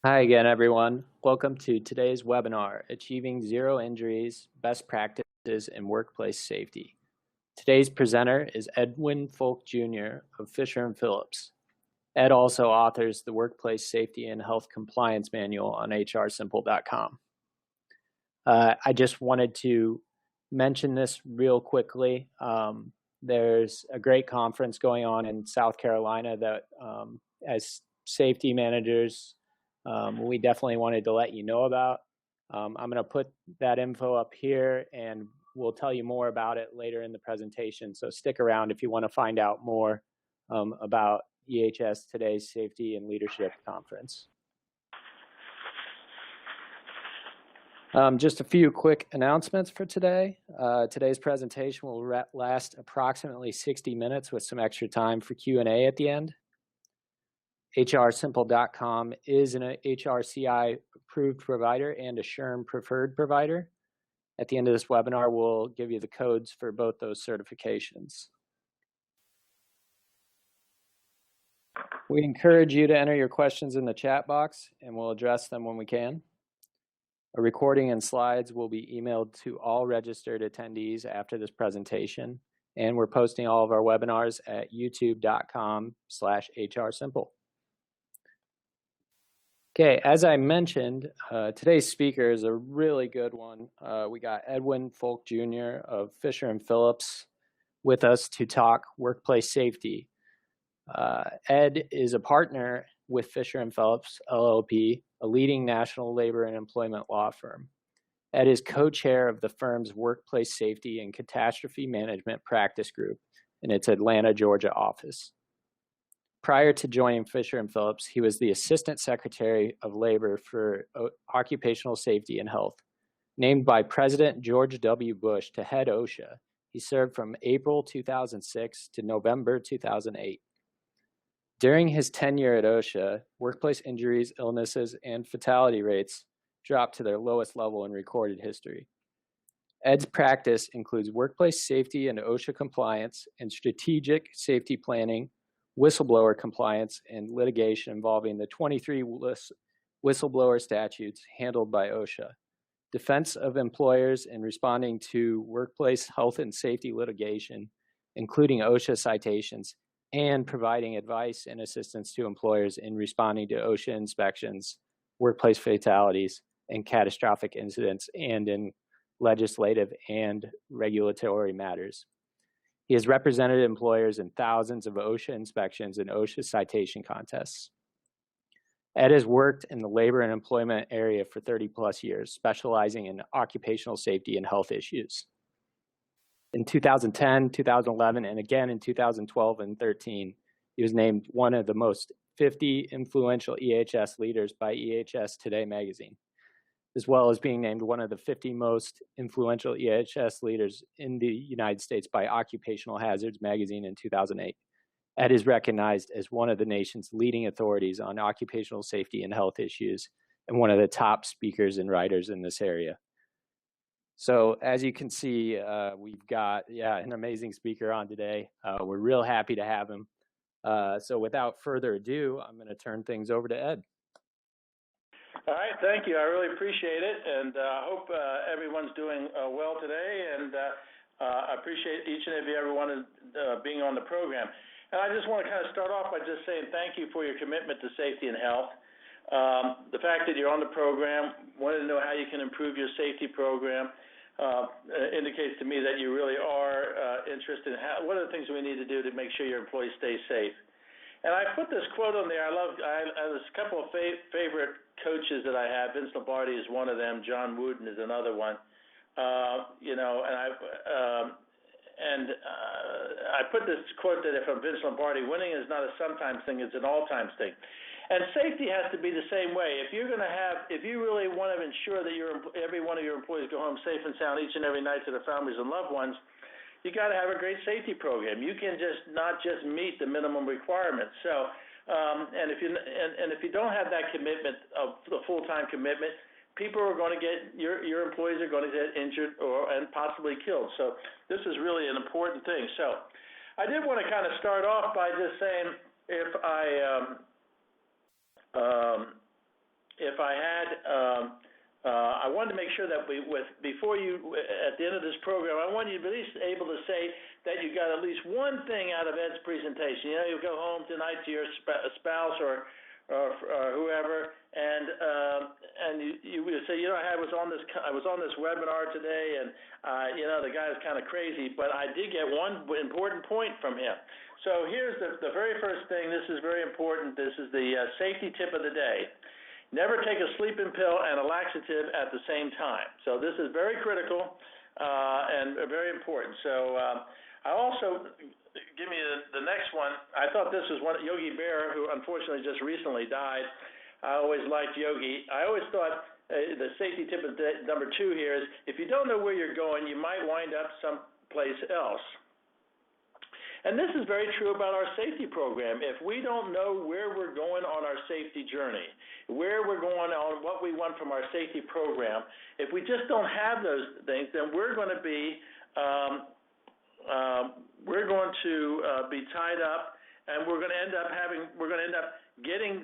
Hi again, everyone. Welcome to today's webinar, Achieving Zero Injuries, Best Practices in Workplace Safety. Today's presenter is Edwin Foulke Jr. of Fisher & Phillips. Ed also authors the Workplace Safety and Health Compliance Manual on hrsimple.com. I just wanted to mention this real quickly. There's a great conference going on in South Carolina that as safety managers, we definitely wanted to let you know about. I'm going to put that info up here and we'll tell you more about it later in the presentation. So stick around if you want to find out more about EHS Today's Safety and Leadership Conference. Just a few quick announcements for today. Today's presentation will last approximately 60 minutes with some extra time for Q&A at the end. hrsimple.com is an HRCI approved provider and a SHRM preferred provider. At the end of this webinar, we'll give you the codes for both those certifications. We encourage you to enter your questions in the chat box and we'll address them when we can. A recording and slides will be emailed to all registered attendees after this presentation, and we're posting all of our webinars at youtube.com/HRSimple. Okay, as I mentioned, today's speaker is a really good one. We got Edwin Foulke Jr. of Fisher & Phillips with us to talk workplace safety. Ed is a partner with Fisher & Phillips, LLP, a leading national labor and employment law firm. Ed is co-chair of the firm's Workplace Safety and Catastrophe Management Practice Group in its Atlanta, Georgia office. Prior to joining Fisher & Phillips, he was the Assistant Secretary of Labor for Occupational Safety and Health. Named by President George W. Bush to head OSHA, he served from April 2006 to November 2008. During his tenure at OSHA, workplace injuries, illnesses, and fatality rates dropped to their lowest level in recorded history. Ed's practice includes workplace safety and OSHA compliance and strategic safety planning, whistleblower compliance, and litigation involving the 23 whistleblower statutes handled by OSHA, defense of employers in responding to workplace health and safety litigation, including OSHA citations, and providing advice and assistance to employers in responding to OSHA inspections, workplace fatalities, and catastrophic incidents, and in legislative and regulatory matters. He has represented employers in thousands of OSHA inspections and OSHA citation contests. Ed has worked in the labor and employment area for 30 plus years, specializing in occupational safety and health issues. In 2010, 2011, and again in 2012 and 13, he was named one of the most 50 influential EHS leaders by EHS Today magazine, as well as being named one of the 50 most influential EHS leaders in the United States by Occupational Hazards magazine in 2008. Ed is recognized as one of the nation's leading authorities on occupational safety and health issues and one of the top speakers and writers in this area. So as you can see, we've got an amazing speaker on today. We're real happy to have him. So without further ado, I'm going to turn things over to Ed. All right, thank you. I really appreciate it, and I hope everyone's doing well today, and I appreciate each and everyone being on the program. And I just want to kind of start off by just saying thank you for your commitment to safety and health. The fact that you're on the program, wanted to know how you can improve your safety program, indicates to me that you really are interested in what are the things we need to do to make sure your employees stay safe. And I put this quote on there. There's a couple of favorite coaches that I have. Vince Lombardi is one of them. John Wooden is another one. I put this quote that from Vince Lombardi: winning is not a sometimes thing; it's an all-times thing. And safety has to be the same way. If you really want to ensure that every one of your employees go home safe and sound each and every night to their families and loved ones, you got to have a great safety program. You can not just meet the minimum requirements. So, and if you don't have that commitment of the full-time commitment, people are going to get your employees are going to get injured and possibly killed. So this is really an important thing. So I did want to kind of start off by just saying, if I if I had, I wanted to make sure that before you, at the end of this program, I want you to be at least able to say that you got at least one thing out of Ed's presentation. You know, you go home tonight to your spouse or whoever, and you say, you know, I was on this webinar today, and you know, the guy was kind of crazy, but I did get one important point from him. So here's the very first thing. This is very important. This is the safety tip of the day. Never take a sleeping pill and a laxative at the same time. So this is very critical and very important. So I also, give me the next one. I thought this was one, Yogi Berra, who unfortunately just recently died. I always liked Yogi. I always thought the safety tip of number 2 here is, if you don't know where you're going, you might wind up someplace else. And this is very true about our safety program. If we don't know where we're going on our safety journey, where we're going on what we want from our safety program, if we just don't have those things, then we're going to be tied up, and we're going to end up getting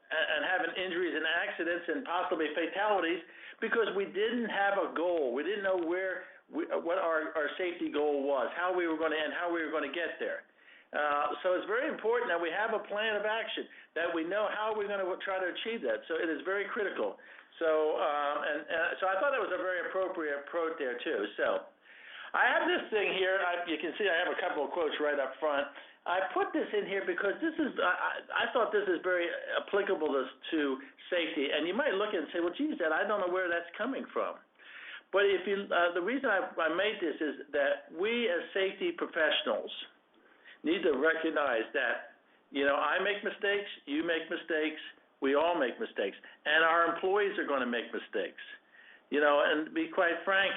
and having injuries and accidents and possibly fatalities because we didn't have a goal. We didn't know what our safety goal was, how we were going to end, how we were going to get there. So it's very important that we have a plan of action, that we know how we're going to try to achieve that. So it is very critical. So so I thought that was a very appropriate approach there too. So I have this thing here. You can see I have a couple of quotes right up front. I put this in here because this is, I thought this is very applicable to safety. And you might look at it and say, well, geez, Dad, I don't know where that's coming from. But if you, the reason I made this is that we as safety professionals need to recognize that, you know, I make mistakes, you make mistakes, we all make mistakes, and our employees are going to make mistakes. You know, and to be quite frank,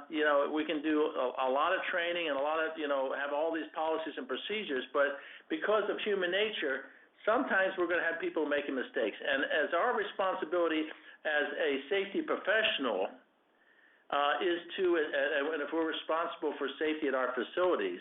you know, we can do a lot of training and a lot of, you know, have all these policies and procedures, but because of human nature, sometimes we're going to have people making mistakes. And as our responsibility as a safety professional is to, and if we're responsible for safety at our facilities,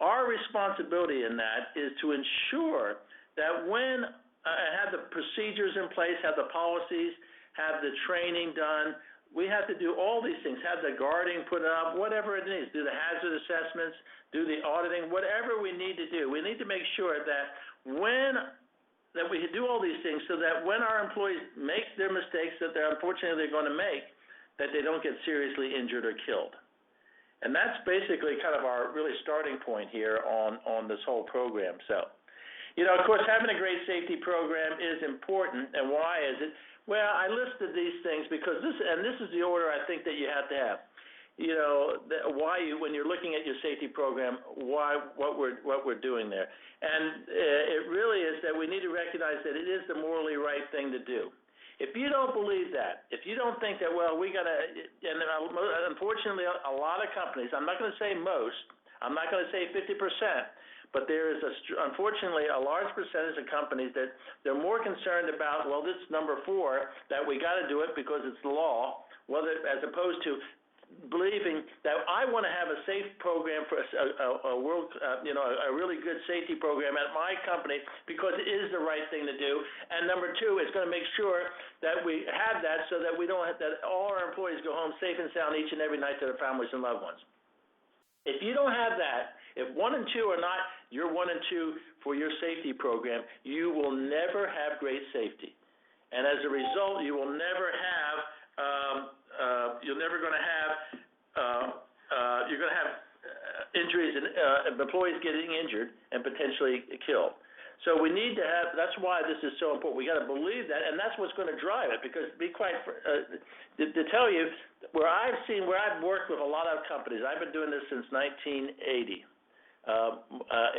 our responsibility in that is to ensure that when have the procedures in place, have the policies, have the training done, we have to do all these things, have the guarding put up, whatever it is, do the hazard assessments, do the auditing, whatever we need to do. We need to make sure that we do all these things so that when our employees make their mistakes that they're going to make, that they don't get seriously injured or killed. And that's basically kind of our really starting point here on this whole program. So, you know, of course, having a great safety program is important. And why is it? Well, I listed these things because this is the order I think that you have to have. You know, when you're looking at your safety program, what we're doing there. And it really is that we need to recognize that it is the morally right thing to do. If you don't believe that, if you don't think that, well, we got to, and unfortunately, a lot of companies, I'm not going to say most, I'm not going to say 50%, but there is, unfortunately, a large percentage of companies that they're more concerned about, well, this is number 4, that we got to do it because it's the law, as opposed to believing that I want to have a safe program for a really good safety program at my company because it is the right thing to do. And number 2, it's going to make sure that we have that so that we don't have that all our employees go home safe and sound each and every night to their families and loved ones. If you don't have that, if 1 and 2 are not your 1 and 2 for your safety program, you will never have great safety. And as a result, you will never have you're going to have injuries and employees getting injured and potentially killed. So we need to have. That's why this is so important. We got to believe that, and that's what's going to drive it. Because to be quite to tell you, where I've worked with a lot of companies. I've been doing this since 1980.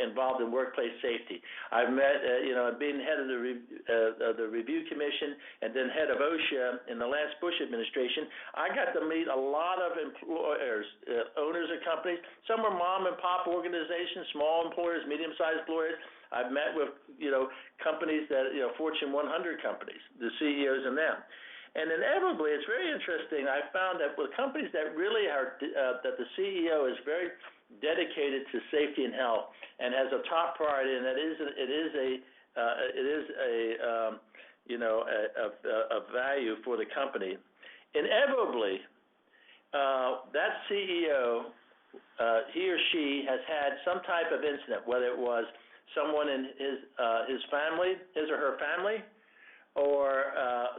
Involved in workplace safety. I've met, being head of the review commission and then head of OSHA in the last Bush administration. I got to meet a lot of employers, owners of companies. Some were mom and pop organizations, small employers, medium-sized employers. I've met with, companies that, Fortune 100 companies, the CEOs and them. And inevitably, it's very interesting. I found that with companies that really are, that the CEO is very dedicated to safety and health and has a top priority, and it is of value for the company, inevitably, that CEO, he or she has had some type of incident, whether it was someone in his family, his or her family, or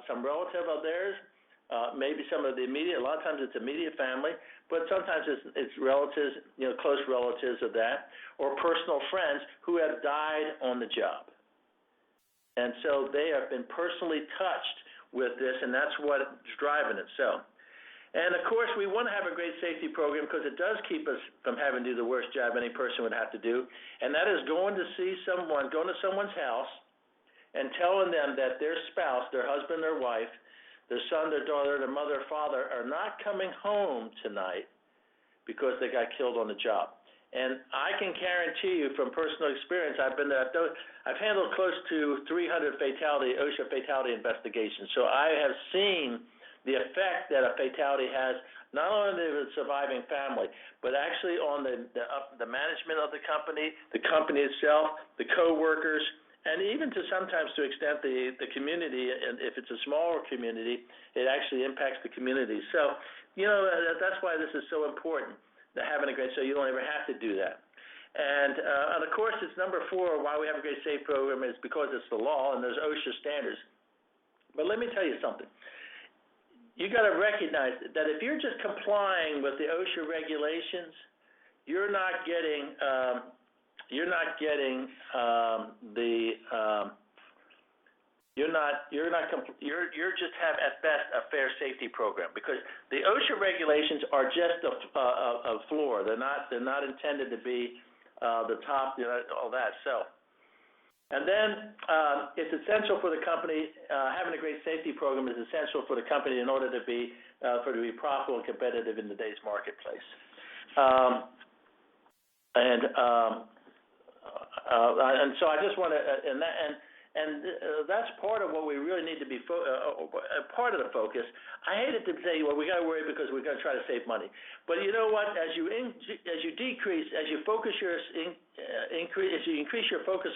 some relative of theirs, maybe some of the immediate. A lot of times it's immediate family, but sometimes it's relatives, close relatives of that, or personal friends who have died on the job. And so they have been personally touched with this, and that's what's driving it. So, and of course, we want to have a great safety program because it does keep us from having to do the worst job any person would have to do, and that is going to someone's house and telling them that their spouse, their husband, their wife, their son, their daughter, their mother, father are not coming home tonight because they got killed on the job. And I can guarantee you from personal experience, I've handled close to 300 OSHA fatality investigations. So I have seen the effect that a fatality has not only on the surviving family, but actually on the management of the company itself, the co-workers, and even sometimes to extent the community. And if it's a smaller community, it actually impacts the community. So, that's why this is so important. Having a great, so you don't ever have to do that. And of course, it's number 4, why we have a great safe program is because it's the law and there's OSHA standards. But let me tell you something. You got to recognize that if you're just complying with the OSHA regulations, you're just have at best a fair safety program, because the OSHA regulations are just a floor. They're not intended to be the top, all that. So, and then it's essential for the company. Having a great safety program is essential for the company in order to be profitable and competitive in today's marketplace. And so I just want to And that's part of what we really need to be part of the focus. I hated to say, well, we got to worry because we're going to try to save money. But you know what? As you increase your focus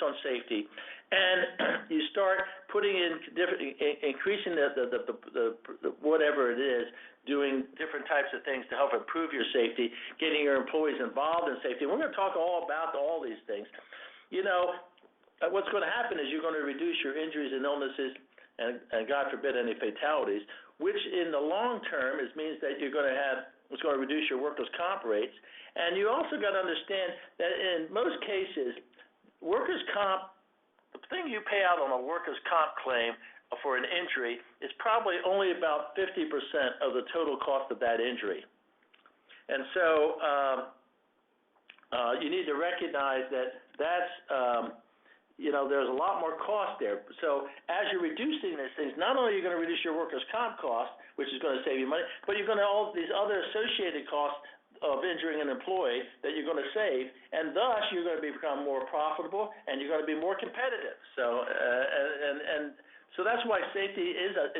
on safety, and you start putting in increasing the whatever it is, doing different types of things to help improve your safety, getting your employees involved in safety. And we're going to talk all about all these things. What's going to happen is you're going to reduce your injuries and illnesses and God forbid, any fatalities, which in the long term means that it's going to reduce your workers' comp rates. And you also got to understand that in most cases, workers' comp, the thing you pay out on a workers' comp claim for an injury is probably only about 50% of the total cost of that injury. And so you need to recognize that's there's a lot more cost there. So as you're reducing these things, not only are you going to reduce your workers' comp cost, which is going to save you money, but you're going to all these other associated costs of injuring an employee that you're going to save, and thus you're going to become more profitable and you're going to be more competitive. So so that's why safety is a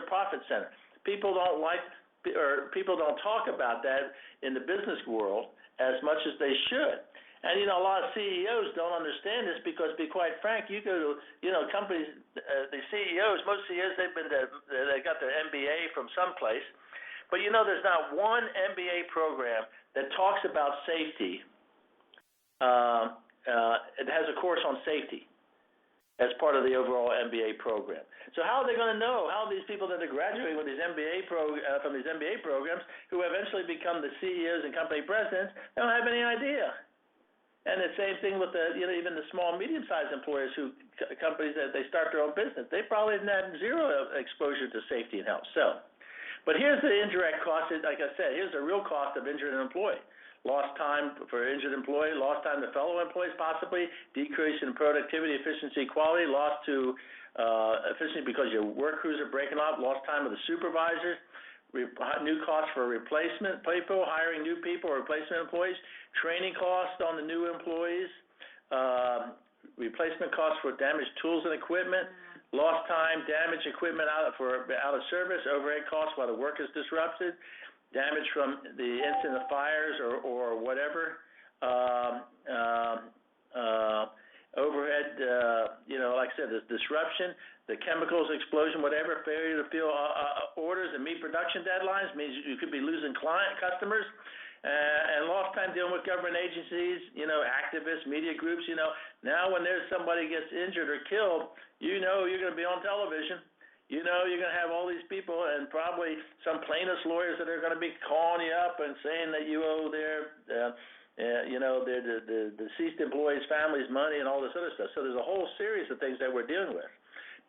profit center. People don't talk about that in the business world as much as they should. And, a lot of CEOs don't understand this because, to be quite frank, you go to, companies, the CEOs, most CEOs, they got their MBA from someplace. But, there's not one MBA program that talks about safety. It has a course on safety as part of the overall MBA program. So how are they going to know? How are these people that are graduating with these from these MBA programs who eventually become the CEOs and company presidents, they don't have any idea. And the same thing with even the small, medium-sized employers companies that they start their own business. They probably had zero exposure to safety and health. So, but here's the indirect cost. Like I said, here's the real cost of injuring an employee. Lost time for injured employee, lost time to fellow employees possibly, decrease in productivity, efficiency, quality, loss to efficiency because your work crews are breaking off, lost time of the supervisors, new costs for replacement people, hiring new people, replacement employees, training costs on the new employees, replacement costs for damaged tools and equipment, lost time, damaged equipment out of service, overhead costs while the work is disrupted, damage from the incident of fires or whatever, overhead, like I said, this disruption, the chemicals explosion, whatever, failure to fill orders and meet production deadlines means you could be losing customers. And lost time dealing with government agencies, activists, media groups, Now when there's somebody gets injured or killed, you're going to be on television. You're going to have all these people and probably some plaintiffs' lawyers that are going to be calling you up and saying that you owe their, the deceased employees' families money and all this other stuff. So there's a whole series of things that we're dealing with.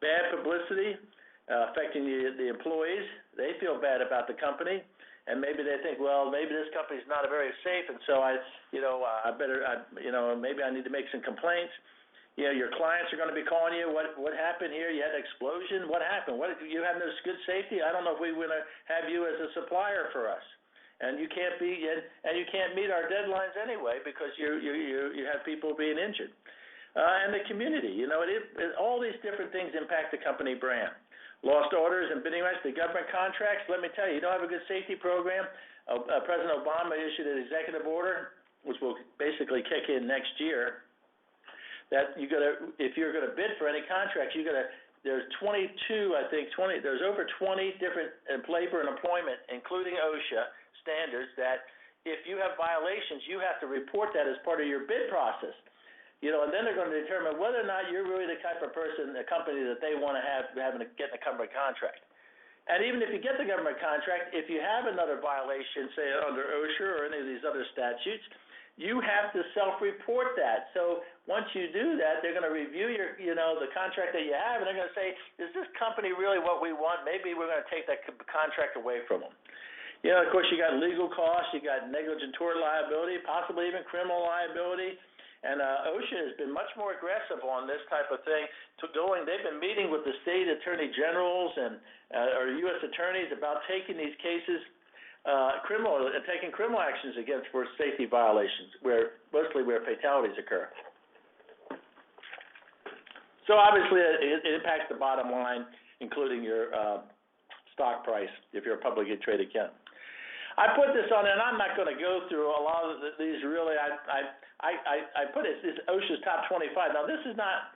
Bad publicity affecting the employees. They feel bad about the company. And maybe they think, well, maybe this company's not very safe, and so maybe I need to make some complaints. Your clients are going to be calling you. What happened here? You had an explosion. What happened? You have no good safety? I don't know if we want to have you as a supplier for us. And you can't meet our deadlines anyway because you have people being injured. And the community, all these different things impact the company brand. Lost orders and bidding rights, the government contracts. Let me tell you, you don't have a good safety program. President Obama issued an executive order, which will basically kick in next year, that if you're going to bid for any contracts, there's 22, I think, there's over 20 different labor and employment, including OSHA standards, that if you have violations, you have to report that as part of your bid process. And then they're going to determine whether or not you're really the type of person, the company that they want to have get the government contract. And even if you get the government contract, if you have another violation, say under OSHA or any of these other statutes, you have to self-report that. So once you do that, they're going to review the contract that you have, and they're going to say, is this company really what we want? Maybe we're going to take that contract away from them. Of course, you got legal costs, you got negligent tort liability, possibly even criminal liability. And OSHA has been much more aggressive on this type of thing. They've been meeting with the state attorney generals or U.S. attorneys about taking these cases, taking criminal actions against for safety violations, mostly where fatalities occur. So obviously, it impacts the bottom line, including your stock price if you're a publicly traded account. I put this on, and I'm not going to go through a lot of these. Really, I put it. This OSHA's top 25. Now, this is not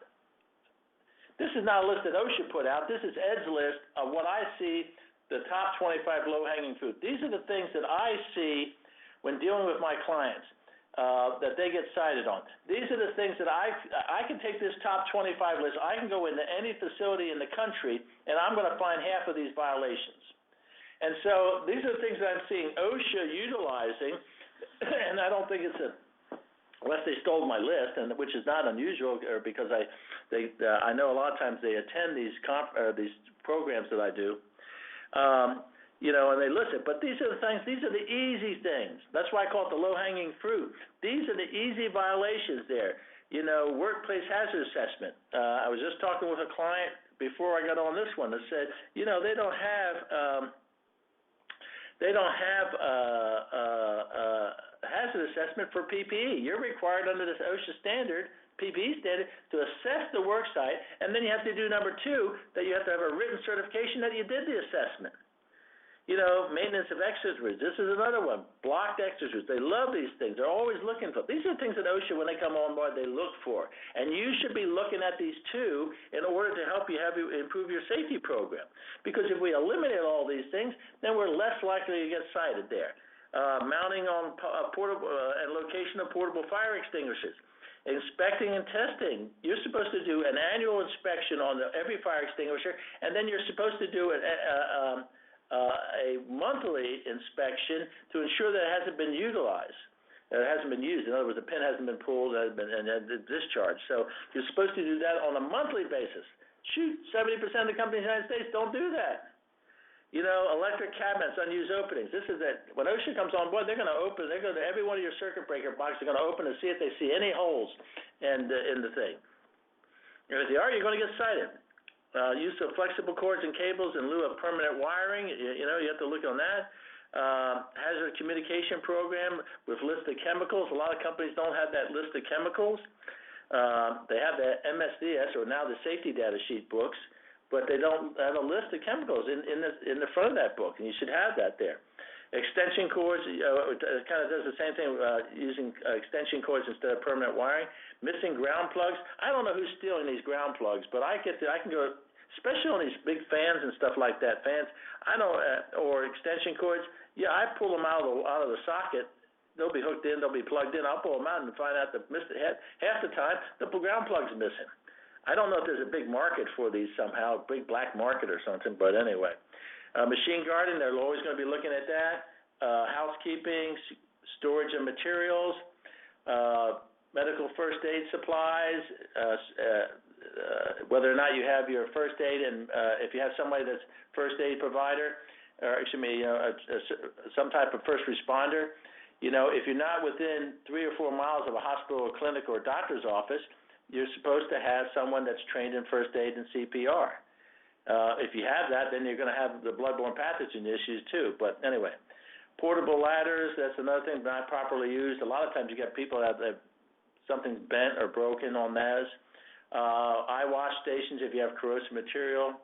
a list that OSHA put out. This is Ed's list of what I see the top 25 low-hanging fruit. These are the things that I see when dealing with my clients that they get cited on. These are the things that I can take this top 25 list. I can go into any facility in the country, and I'm going to find half of these violations. And so these are the things that I'm seeing OSHA utilizing, and I don't think unless they stole my list, and which is not unusual, or because I know a lot of times they attend these programs that I do, and they listen. But these are the things. These are the easy things. That's why I call it the low-hanging fruit. These are the easy violations there. Workplace hazard assessment. I was just talking with a client before I got on this one that said, they don't have hazard assessment for PPE. You're required under this OSHA standard, PPE standard, to assess the work site, and then you have to do number 2, that you have to have a written certification that you did the assessment. Maintenance of exit routes. This is another one. Blocked exit routes. They love these things. They're always looking for. These are things that OSHA, when they come on board, they look for. And you should be looking at these too in order to help you improve your safety program. Because if we eliminate all these things, then we're less likely to get cited there. Mounting on portable and location of portable fire extinguishers. Inspecting and testing. You're supposed to do an annual inspection on every fire extinguisher, and then you're supposed to do a monthly inspection to ensure that it hasn't been utilized. It hasn't been used. In other words, the pin hasn't been pulled and discharged. So you're supposed to do that on a monthly basis. Shoot, 70% of the companies in the United States don't do that. Electric cabinets, unused openings. This is it. When OSHA comes on board, they're going to every one of your circuit breaker boxes. They're going to open to see if they see any holes in the thing. And if they are, you're going to get cited. Use of flexible cords and cables in lieu of permanent wiring. You have to look on that. Hazard communication program with list of chemicals. A lot of companies don't have that list of chemicals. They have the MSDS, or now the safety data sheet books, but they don't have a list of chemicals in the front of that book, and you should have that there. Extension cords, it kind of does the same thing using extension cords instead of permanent wiring. Missing ground plugs. I don't know who's stealing these ground plugs, but I can go, especially on these big fans and stuff like that. Fans, I know, or extension cords. Yeah, I pull them out of the socket. They'll be hooked in. They'll be plugged in. I'll pull them out and find out that half the time the ground plug's missing. I don't know if there's a big market for these somehow, a big black market or something. But anyway. Machine guarding, they're always going to be looking at that. Housekeeping, storage of materials, medical first aid supplies, whether or not you have your first aid, and if you have somebody that's first aid provider, or some type of first responder. If you're not within 3 or 4 miles of a hospital or clinic or doctor's office, you're supposed to have someone that's trained in first aid and CPR. If you have that, then you're going to have the bloodborne pathogen issues too. But anyway, portable ladders, that's another thing not properly used. A lot of times you get people that have something bent or broken on those. Eye wash stations if you have corrosive material.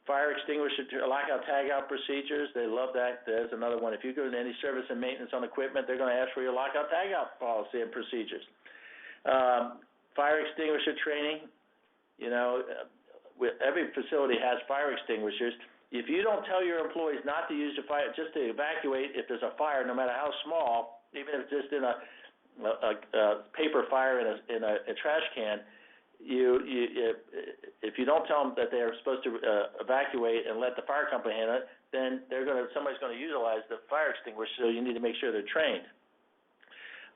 Fire extinguisher, lockout tagout procedures, they love that. There's another one. If you go to any service and maintenance on equipment, they're going to ask for your lockout tagout policy and procedures. Fire extinguisher training, every facility has fire extinguishers. If you don't tell your employees not to use the fire, just to evacuate if there's a fire, no matter how small, even if it's just in a paper fire in a trash can, if you don't tell them that they are supposed to evacuate and let the fire company handle it, then somebody's going to utilize the fire extinguisher. So you need to make sure they're trained.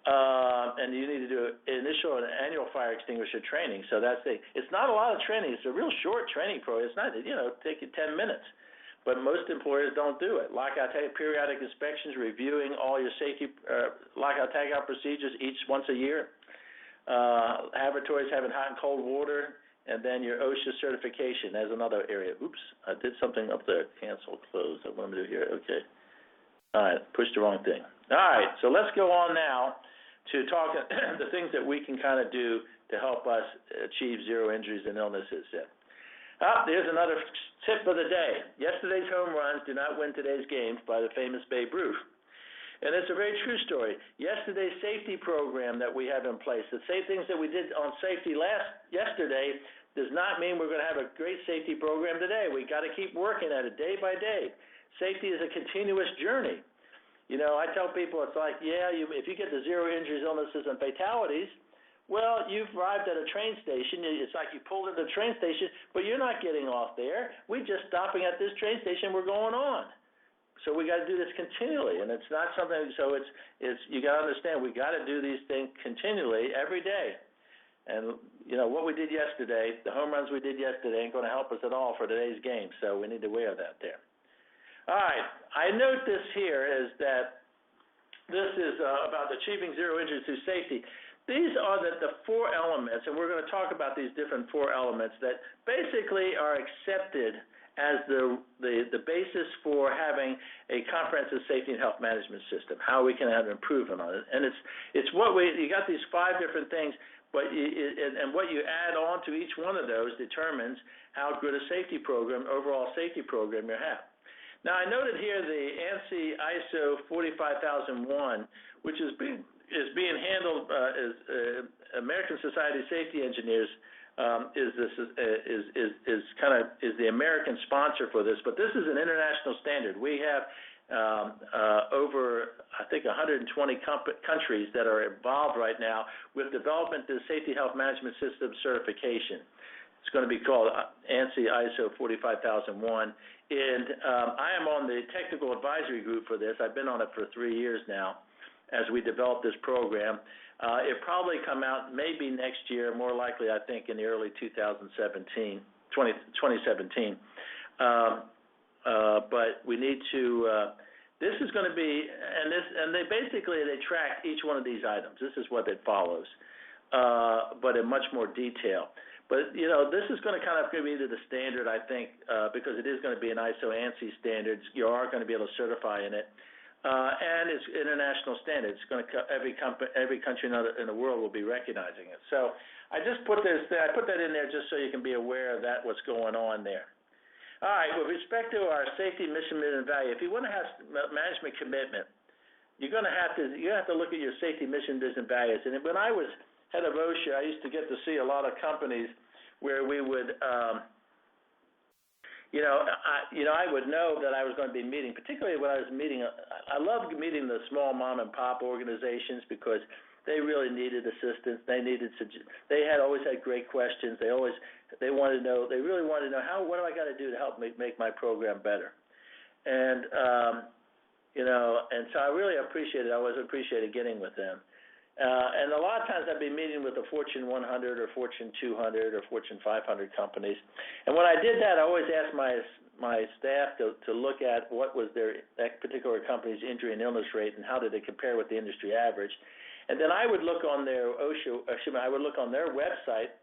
And you need to do initial and annual fire extinguisher training. So it's not a lot of training. It's a real short training program. It's not, take you 10 minutes. But most employers don't do it. Periodic inspections, reviewing all your safety lockout tagout procedures once a year. Laboratories having hot and cold water, and then your OSHA certification. There's another area. Oops, I did something up there. Cancel, close. What am I doing here? Okay. All right, pushed the wrong thing. All right, so let's go on now to talk the things that we can kind of do to help us achieve zero injuries and illnesses. There's another tip of the day. Yesterday's home runs do not win today's games by the famous Babe Ruth. And it's a very true story. Yesterday's safety program that we have in place, the same things that we did on safety yesterday does not mean we're going to have a great safety program today. We got to keep working at it day by day. Safety is a continuous journey. I tell people it's like, if you get to zero injuries, illnesses, and fatalities, well, you've arrived at a train station. It's like you pulled into the train station, but you're not getting off there. We're just stopping at this train station. We're going on. So we got to do this continually, and it's not something. So it's you got to understand we got to do these things continually every day. And what we did yesterday, the home runs we did yesterday, ain't going to help us at all for today's game. So we need to wear that there. All right, I note this here is that this is about achieving zero injuries through safety. These are the 4 elements, and we're going to talk about these different 4 elements that basically are accepted as the basis for having a comprehensive safety and health management system, how we can have improvement on it. And it's what you got these 5 different things, but what you add on to each one of those determines how good a safety program, overall safety program you have. Now, I noted here the ANSI ISO 45001, which is being handled as American Society of Safety Engineers is the American sponsor for this, but this is an international standard. We have over, I think, 120 countries that are involved right now with development of the Safety Health Management System certification. It's going to be called ANSI ISO 45001. And I am on the technical advisory group for this. I've been on it for 3 years now as we develop this program. It'll probably come out maybe next year, more likely, I think, in the early 2017. But we need to, this is going to be, and they track each one of these items. This is what it follows, but in much more detail. But, this is going to kind of be the standard, I think, because it is going to be an ISO ANSI standard. You are going to be able to certify in it. And it's international standard. It's going to every country in the world will be recognizing it. So I just put this there. I put that in there just so you can be aware of that, what's going on there. All right, with respect to our safety, mission, and value, if you want to have management commitment, you have to look at your safety, mission, vision, values. And when I was head of OSHA, I used to get to see a lot of companies where we would, I would know that I was going to be meeting, particularly when I was meeting. I loved meeting the small mom and pop organizations because they really needed assistance. They always had great questions. They really wanted to know what do I got to do to help make my program better. And and so I really appreciated. I always appreciated getting with them. And a lot of times I'd be meeting with the Fortune 100 or Fortune 200 or Fortune 500 companies. And when I did that, I always asked my staff to look at what was that particular company's injury and illness rate and how did it compare with the industry average. And then I would look on their I would look on their website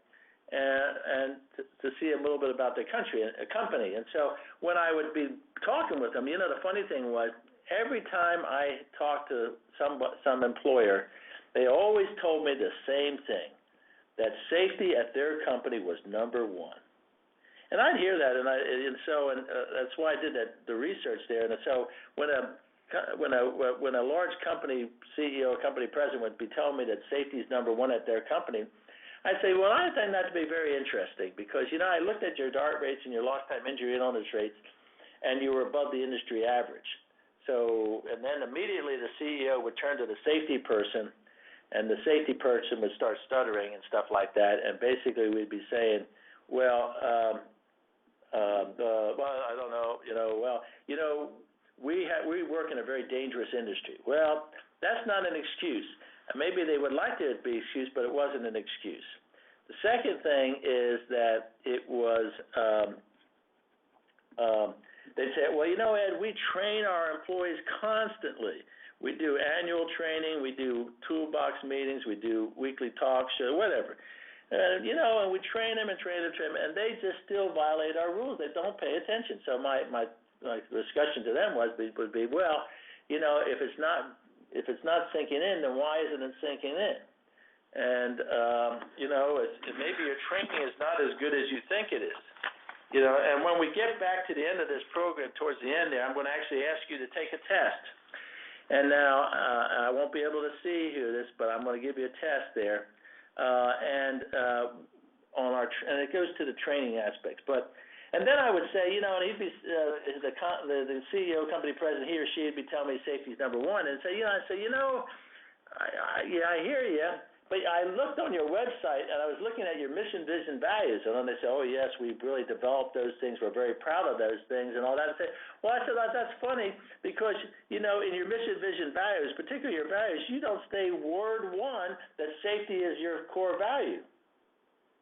and to see a little bit about their company. And so when I would be talking with them, the funny thing was every time I talked to some employer, they always told me the same thing, that safety at their company was number one. And I'd hear that, and that's why I did the research there. And so when a large company CEO, company president would be telling me that safety is number one at their company, I'd say, well, I find that to be very interesting because I looked at your DART rates and your lost time injury and illness rates, and you were above the industry average. So, and then immediately the CEO would turn to the safety person, and the safety person would start stuttering and stuff like that, and basically we'd be saying, well, I don't know, we work in a very dangerous industry. Well, that's not an excuse. Maybe they would like it to be an excuse, but it wasn't an excuse. The second thing is that it was, they said, well, Ed, we train our employees constantly. We do annual training, we do toolbox meetings, we do weekly talk shows, whatever. And we train them, and they just still violate our rules. They don't pay attention. So my discussion to them would be, well, if it's not sinking in, then why isn't it sinking in? And maybe your training is not as good as you think it is. And when we get back to the end of this program, towards the end there, I'm going to actually ask you to take a test. And now I won't be able to see this, but I'm going to give you a test there, and it goes to the training aspects. And then I would say, and he'd be the CEO, company president, he or she would be telling me safety is number one, and say, I hear you. But I looked on your website, and I was looking at your mission, vision, values, and then they say, oh, yes, we've really developed those things. We're very proud of those things and all that. I said, well, that's funny because, in your mission, vision, values, particularly your values, you don't say word one that safety is your core value.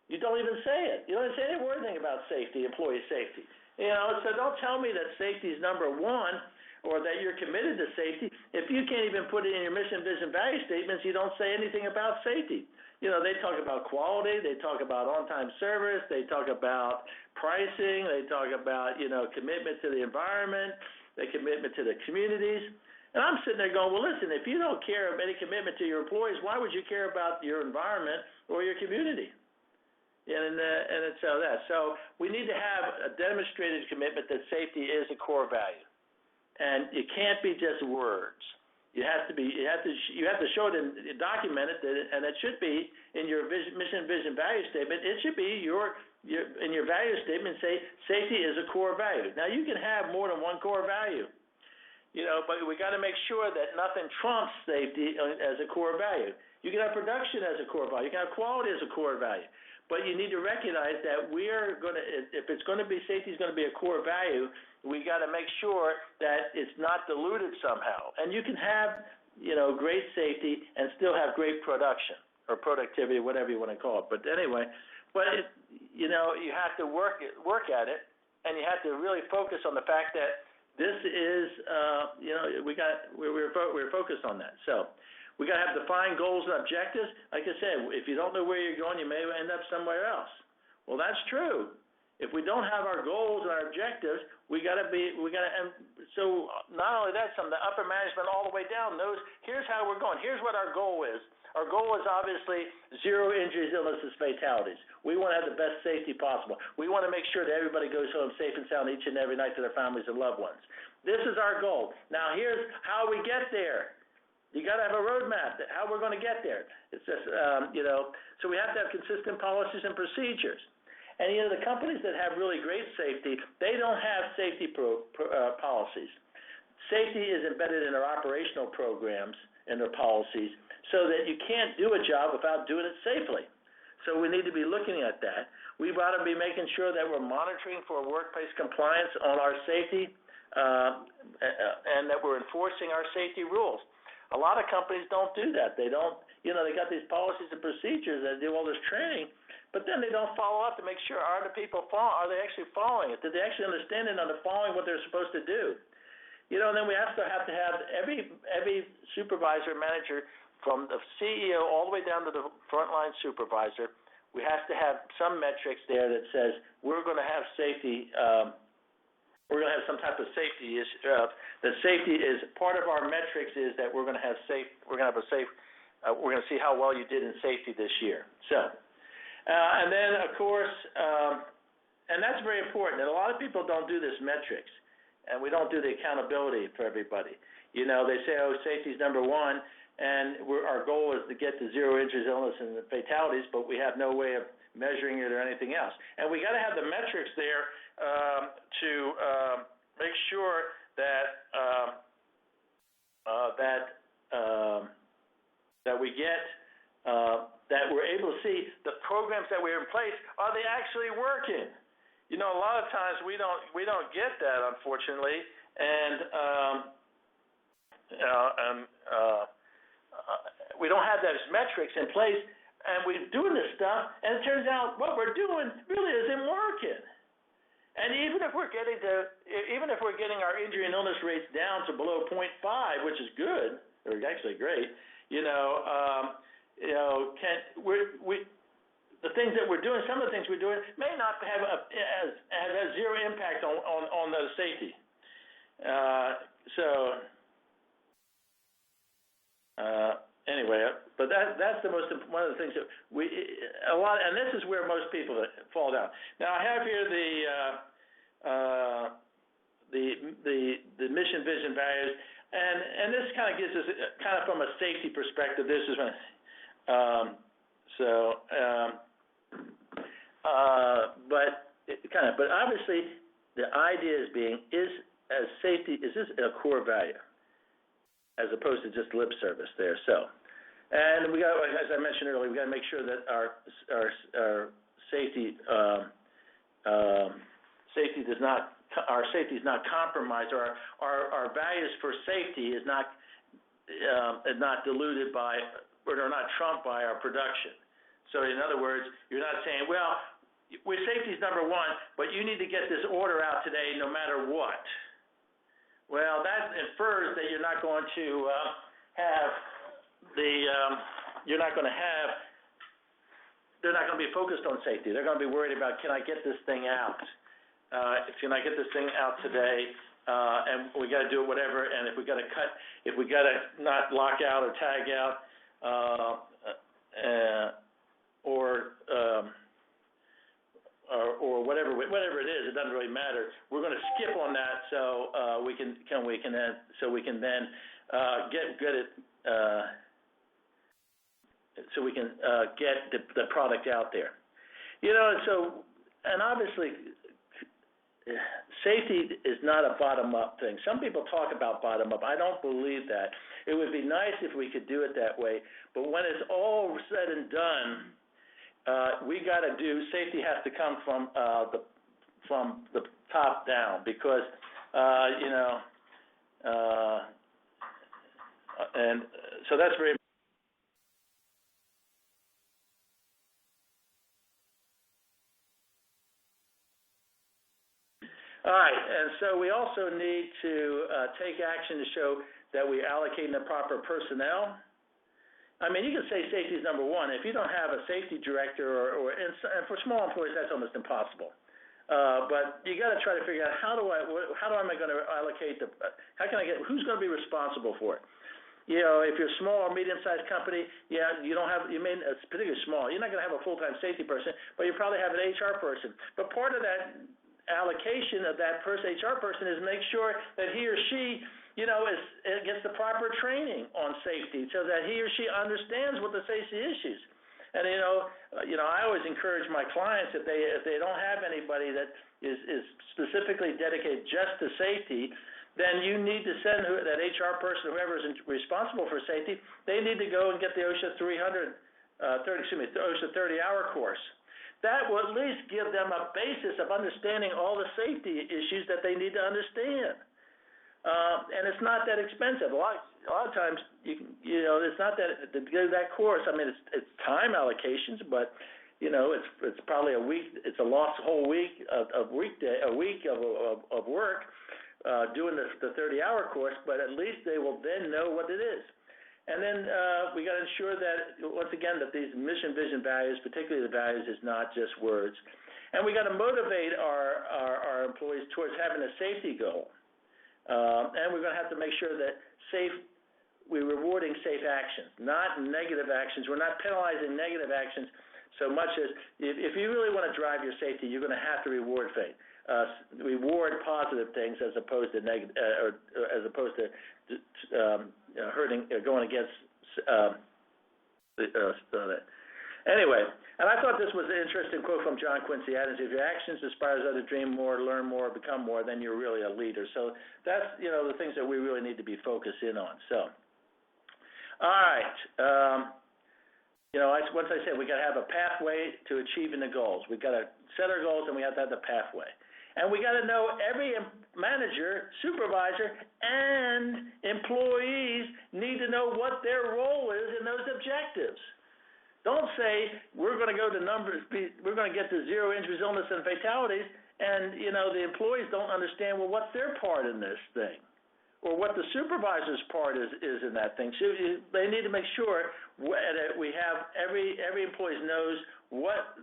You don't even say it. You don't even say any word thing about safety, employee safety. So don't tell me that safety is number one or that you're committed to safety. If you can't even put it in your mission, vision, value statements, you don't say anything about safety. They talk about quality, they talk about on-time service, they talk about pricing, they talk about, commitment to the environment, the commitment to the communities. And I'm sitting there going, well, listen, if you don't care of any commitment to your employees, why would you care about your environment or your community? And it's that. So we need to have a demonstrated commitment that safety is a core value. And it can't be just words. You have to show it and document it, and it should be in your mission, vision, value statement. It should be in your value statement say safety is a core value. Now you can have more than one core value, but we got to make sure that nothing trumps safety as a core value. You can have production as a core value. You can have quality as a core value. But you need to recognize that if it's going to be safety is going to be a core value, we got to make sure that it's not diluted somehow. And you can have, great safety and still have great production or productivity, whatever you want to call it. But anyway, you have to work at it, and you have to really focus on the fact that this is, we're focused on that. So we got to have defined goals and objectives. Like I said, if you don't know where you're going, you may end up somewhere else. Well, that's true. If we don't have our goals and our objectives, and so not only that, from the upper management all the way down, here's how we're going. Here's what our goal is. Our goal is obviously zero injuries, illnesses, fatalities. We want to have the best safety possible. We want to make sure that everybody goes home safe and sound each and every night to their families and loved ones. This is our goal. Now, here's how we get there. You got to have a roadmap how we're going to get there. It's just, so we have to have consistent policies and procedures. And, the companies that have really great safety, they don't have safety policies. Safety is embedded in their operational programs and their policies so that you can't do a job without doing it safely. So we need to be looking at that. We've got to be making sure that we're monitoring for workplace compliance on our safety and that we're enforcing our safety rules. A lot of companies don't do that. They don't, they got these policies and procedures that do all this training, but then they don't follow up to make sure, are they actually following it? Did they actually understand it and are following what they're supposed to do? And then we also have to have every supervisor, manager, from the CEO all the way down to the frontline supervisor, we have to have some metrics there that says we're going to have safety, we're going to have some type of safety issue, that safety is part of our metrics is that we're going to have we're going to see how well you did in safety this year. So, and then of course, and that's very important. And a lot of people don't do this metrics, and we don't do the accountability for everybody. They say, safety is number one, and our goal is to get to zero injuries, illness, and fatalities, but we have no way of measuring it or anything else. And we got to have the metrics there to make sure that that we get that we're able to see the programs that we have in place, are they actually working? A lot of times we don't get that, unfortunately, and we don't have those metrics in place, and we're doing this stuff, and it turns out what we're doing really isn't working. And even if we're getting our injury and illness rates down to below 0.5, which is good, or actually great, the things that we're doing, some of the things we're doing may not have has zero impact on the safety. Anyway, but that's the most one of the things that and this is where most people fall down. Now I have here the mission, vision, values, and this kind of gives us kind of from a safety perspective. This is but obviously the idea is safety is this a core value as opposed to just lip service there. So, and we got, as I mentioned earlier, we got to make sure that our safety is not compromised, or our values for safety is not diluted by, or are not trumped by our production. So in other words, you're not saying, well, safety is number one, but you need to get this order out today no matter what. Well, that infers that you're not going to they're not going to be focused on safety. They're going to be worried about, can I get this thing out? Can I get this thing out today? And we got to do it whatever. And if we got to not lock out or tag out, or whatever it is, it doesn't really matter. We're going to skip on that so we can then get the product out there. And obviously safety is not a bottom-up thing. Some people talk about bottom-up. I don't believe that. It would be nice if we could do it that way, but when it's all said and done, safety has to come from the top down, because and so that's very. All right, and so we also need to take action to show that we allocate the proper personnel. I mean, you can say safety is number one. If you don't have a safety director, and for small employees, that's almost impossible. But you got to try to figure out how am I going to allocate who's going to be responsible for it? If you're a small or medium-sized company, you don't have, it's particularly small, you're not going to have a full-time safety person, but you probably have an HR person. But part of that allocation of that HR person is make sure that he or she, gets the proper training on safety so that he or she understands what the safety issues. And, I always encourage my clients if they don't have anybody that is specifically dedicated just to safety, then you need to send that HR person, whoever is responsible for safety, they need to go and get the OSHA 30-hour course. That will at least give them a basis of understanding all the safety issues that they need to understand. And it's not that expensive. A lot of times, it's not that to go that course. I mean, it's time allocations, but it's probably a week. It's a lost whole week of week of work. Doing the 30-hour course, but at least they will then know what it is. And then we got to ensure that, once again, that these mission, vision, values, particularly the values, is not just words. And we got to motivate our employees towards having a safety goal. And we're going to have to make sure that we're rewarding safe actions, not negative actions. We're not penalizing negative actions so much as if you really want to drive your safety, you're going to have to reward reward positive things as opposed to negative, or as opposed to hurting, going against Anyway, and I thought this was an interesting quote from John Quincy Adams: "If your actions inspire others to dream more, learn more, become more, then you're really a leader." So that's the things that we really need to be focused in on. So, all right. Once I said we got to have a pathway to achieving the goals. We got to set our goals, and we have to have the pathway. And we got to know every manager, supervisor, and employees need to know what their role is in those objectives. Don't say we're going to go to we're going to get to zero injuries, illness, and fatalities, and the employees don't understand what's their part in this thing, or what the supervisor's part is in that thing. So they need to make sure that we have every employee knows what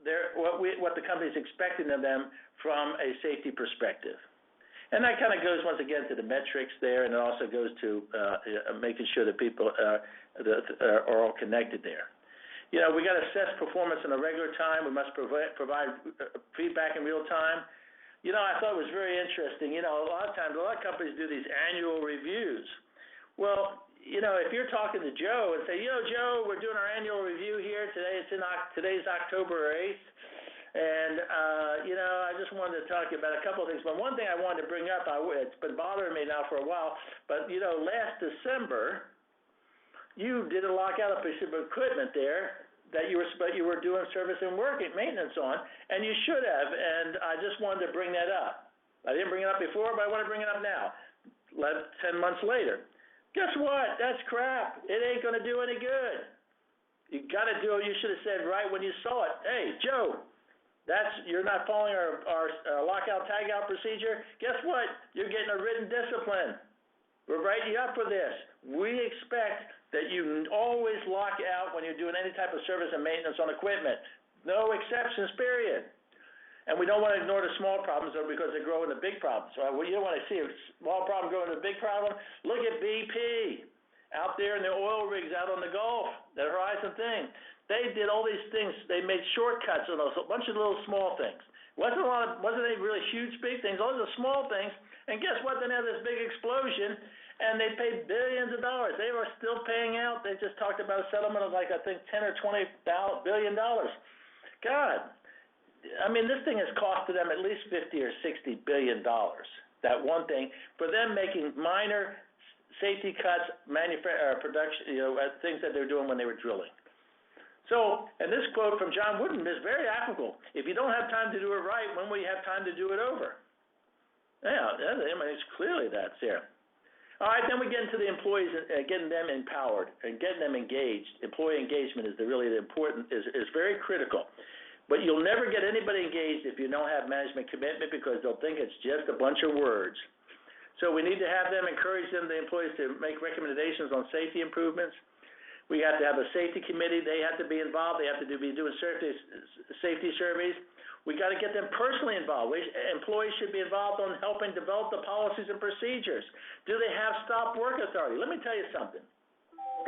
the company is expecting of them from a safety perspective. And that kind of goes, once again, to the metrics there, and it also goes to making sure that people are all connected there. We got to assess performance in a regular time. We must provide feedback in real time. I thought it was very interesting. A lot of times, a lot of companies do these annual reviews. Well, if you're talking to Joe and say, Joe, we're doing our annual review here today. Today's October 8th. And, I just wanted to talk about a couple of things. But one thing I wanted to bring up, it's been bothering me now for a while, but, last December, you did a lockout of a piece of equipment there that you were doing service and maintenance on, and you should have. And I just wanted to bring that up. I didn't bring it up before, but I want to bring it up now, 10 months later. Guess what? That's crap. It ain't going to do any good. You got to do it. You should have said right when you saw it, hey, Joe, you're not following our lockout tagout procedure. Guess what? You're getting a written discipline. We're writing you up for this. We expect that you always lock out when you're doing any type of service and maintenance on equipment. No exceptions, period. And we don't want to ignore the small problems because they grow into big problems. So you don't want to see a small problem grow into a big problem. Look at BP out there in the oil rigs out on the Gulf, that Horizon thing. They did all these things. They made shortcuts on a bunch of little small things. Wasn't any really huge, big things. All those small things. And guess what? Then they had this big explosion, and they paid billions of dollars. They were still paying out. They just talked about a settlement of I think $10 or $20 billion. God, this thing has costed them at least $50 or $60 billion. That one thing for them making minor safety cuts, production, things that they're doing when they were drilling. So, and this quote from John Wooden is very applicable. If you don't have time to do it right, when will you have time to do it over? Yeah, it's clearly that's there. All right, then we get into the employees, getting them empowered and getting them engaged. Employee engagement is really important, is very critical. But you'll never get anybody engaged if you don't have management commitment, because they'll think it's just a bunch of words. So we need to have them, encourage them, the employees, to make recommendations on safety improvements. We have to have a safety committee. They have to be involved. They have to be doing safety surveys. We got to get them personally involved. Employees should be involved on helping develop the policies and procedures. Do they have stop work authority? Let me tell you something.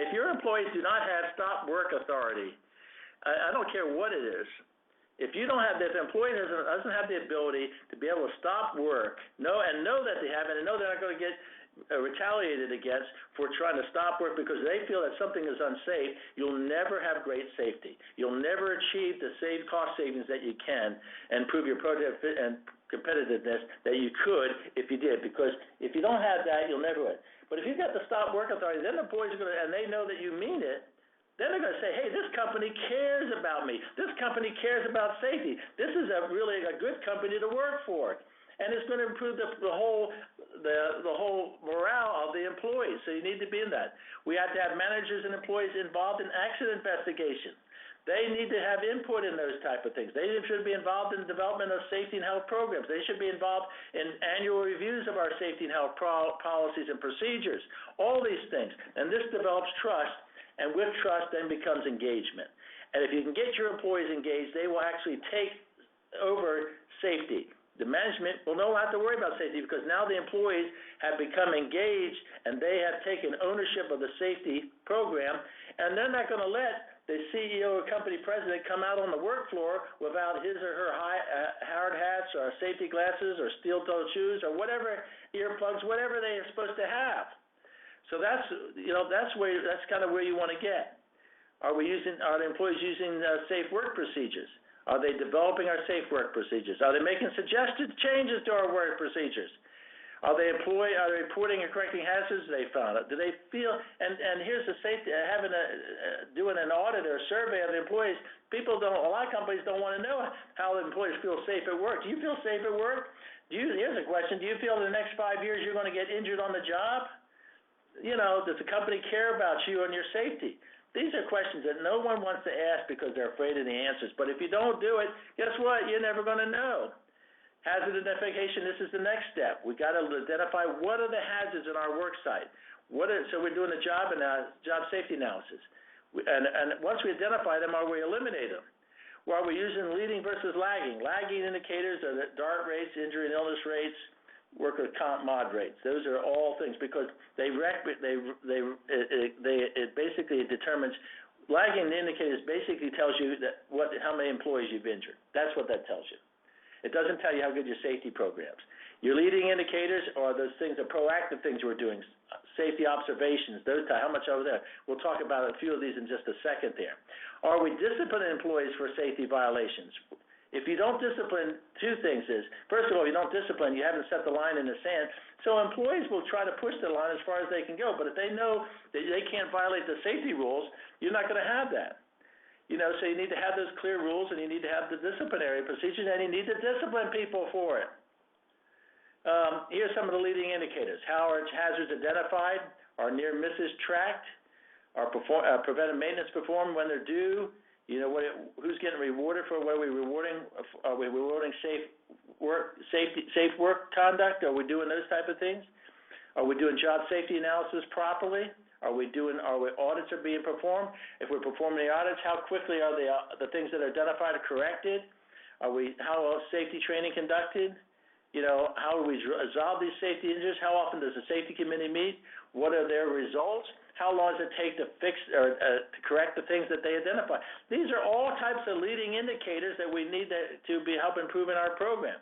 If your employees do not have stop work authority, I don't care what it is. If you don't have, if the employee doesn't have the ability to be able to stop work, know that they have it, and know they're not going to get retaliated against for trying to stop work because they feel that something is unsafe, you'll never have great safety. You'll never achieve the cost savings that you can and improve your productivity and competitiveness that you could if you did. Because if you don't have that, you'll never win. But if you've got the stop work authority, then the employees are going to, and they know that you mean it, then they're going to say, hey, this company cares about me. This company cares about safety. This is really a good company to work for. And it's going to improve the whole morale of the employees. So you need to be in that. We have to have managers and employees involved in accident investigation. They need to have input in those type of things. They should be involved in the development of safety and health programs. They should be involved in annual reviews of our safety and health policies and procedures. All these things. And this develops trust, and with trust then becomes engagement. And if you can get your employees engaged, they will actually take over safety. The management will not have to worry about safety because now the employees have become engaged and they have taken ownership of the safety program, and they're not going to let the CEO or company president come out on the work floor without his or her hard hats or safety glasses or steel-toed shoes or whatever, earplugs, whatever they are supposed to have. So that's kind of where you want to get. Are the employees using safe work procedures? Are they developing our safe work procedures? Are they making suggested changes to our work procedures? Are they reporting and correcting hazards they found? Do they feel, and here's the safety, doing an audit or a survey of the employees, a lot of companies don't want to know how the employees feel safe at work. Do you feel safe at work? Here's a question, do you feel in the next 5 years you're going to get injured on the job? Does the company care about you and your safety? These are questions that no one wants to ask because they're afraid of the answers. But if you don't do it, guess what? You're never going to know. Hazard identification, this is the next step. We've got to identify what are the hazards in our work site. So we're doing a job safety analysis. And once we identify them, are we eliminate them? Or are we using leading versus lagging? Lagging indicators are the DART rates, injury and illness rates, worker comp mod rates. Those are all things because it basically determines. Lagging indicators basically tells you how many employees you've injured. That's what that tells you. It doesn't tell you how good your safety programs. Your leading indicators are those things, the proactive things we're doing, safety observations, how much over there. We'll talk about a few of these in just a second there. Are we disciplining employees for safety violations? If you don't discipline, two things is, first of all, you don't discipline, you haven't set the line in the sand. So employees will try to push the line as far as they can go. But if they know that they can't violate the safety rules, you're not going to have that. So you need to have those clear rules, and you need to have the disciplinary procedures, and you need to discipline people for it. Here's some of the leading indicators. How are hazards identified? Are near misses tracked? Are preventive maintenance performed when they're due? Who's getting rewarded for what are we rewarding? Are we rewarding safe work conduct? Are we doing those type of things? Are we doing job safety analysis properly? Are audits are being performed? If we're performing the audits, how quickly are the things that are identified corrected? How is safety training conducted? How do we resolve these safety injuries? How often does the safety committee meet? What are their results? How long does it take to fix or to correct the things that they identify? These are all types of leading indicators that we need to help improving our program.